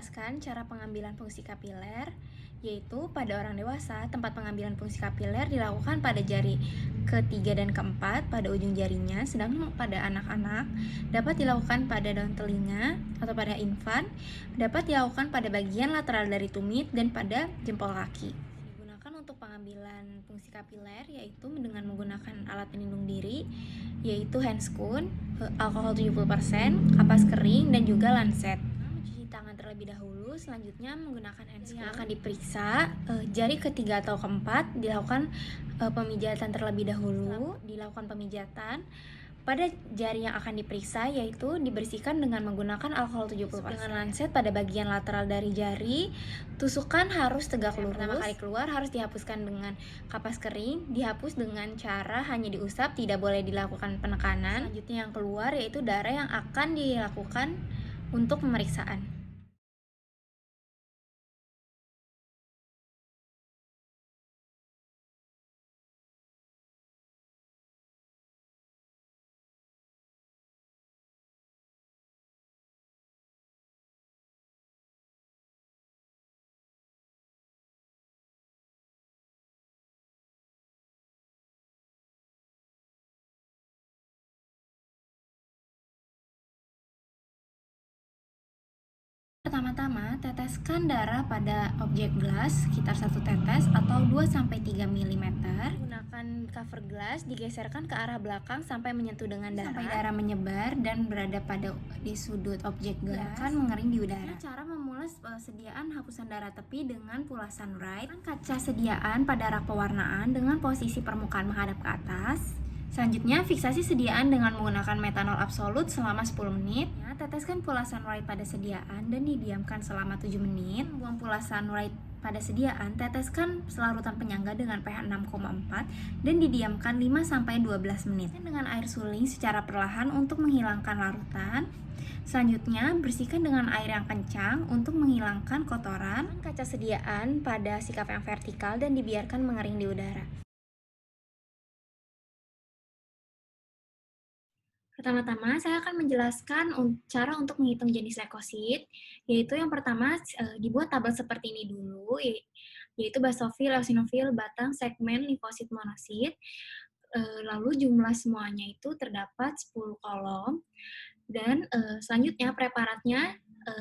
menjelaskan cara pengambilan fungsi kapiler, yaitu pada orang dewasa, tempat pengambilan fungsi kapiler dilakukan pada jari ketiga dan keempat pada ujung jarinya, sedangkan pada anak-anak dapat dilakukan pada daun telinga atau pada infan, dapat dilakukan pada bagian lateral dari tumit dan pada jempol kaki. Digunakan untuk pengambilan fungsi kapiler yaitu dengan menggunakan alat pelindung diri, yaitu handscoon, alkohol 70%, kapas kering, dan juga lancet. Mencuci tangan terlebih dahulu, selanjutnya menggunakan handscoon yang akan diperiksa. Jari ketiga atau keempat dilakukan pemijatan terlebih dahulu. Dilakukan pemijatan pada jari yang akan diperiksa, yaitu dibersihkan dengan menggunakan alkohol 70%. Dengan lancet pada bagian lateral dari jari, tusukan harus tegak lurus. Pertama kali keluar harus dihapuskan dengan kapas kering, dihapus dengan cara hanya diusap, tidak boleh dilakukan penekanan. Selanjutnya yang keluar yaitu darah yang akan dilakukan untuk pemeriksaan. Pertama-tama, teteskan darah pada objek gelas sekitar 1 tetes atau 2-3 mm. Gunakan cover gelas, digeserkan ke arah belakang sampai menyentuh dengan darah. Sampai darah menyebar dan berada di sudut objek gelas, akan mengering di udara. Cara memulas sediaan hapusan darah tepi dengan pulasan Wright. Kaca sediaan pada rak pewarnaan dengan posisi permukaan menghadap ke atas. Selanjutnya, fiksasi sediaan dengan menggunakan metanol absolut selama 10 menit. Teteskan pulasan Wright pada sediaan dan didiamkan selama 7 menit. Buang pulasan Wright pada sediaan, teteskan selarutan penyangga dengan pH 6,4 dan didiamkan 5-12 menit. Dengan air suling secara perlahan untuk menghilangkan larutan. Selanjutnya, bersihkan dengan air yang kencang untuk menghilangkan kotoran. Kaca sediaan pada sikap yang vertikal dan dibiarkan mengering di udara. Pertama-tama, saya akan menjelaskan cara untuk menghitung jenis leukosit, yaitu yang pertama dibuat tabel seperti ini dulu, yaitu basofil, eosinofil, batang, segmen, limfosit, monosit. Lalu jumlah semuanya itu terdapat 10 kolom, dan selanjutnya preparatnya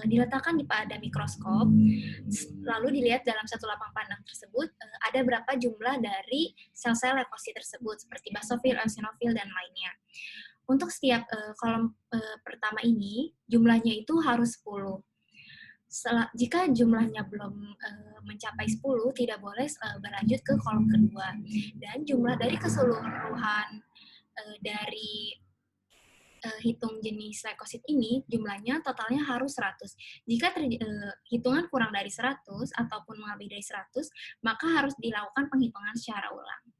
diletakkan pada mikroskop, lalu dilihat dalam satu lapang pandang tersebut ada berapa jumlah dari sel-sel leukosit tersebut, seperti basofil, eosinofil, dan lainnya. Untuk setiap kolom pertama ini, jumlahnya itu harus 10. Jika jumlahnya belum mencapai 10, tidak boleh berlanjut ke kolom kedua. Dan jumlah dari keseluruhan dari hitung jenis leukosit ini, jumlahnya totalnya harus 100. Jika hitungan kurang dari 100 ataupun melebihi dari 100, maka harus dilakukan penghitungan secara ulang.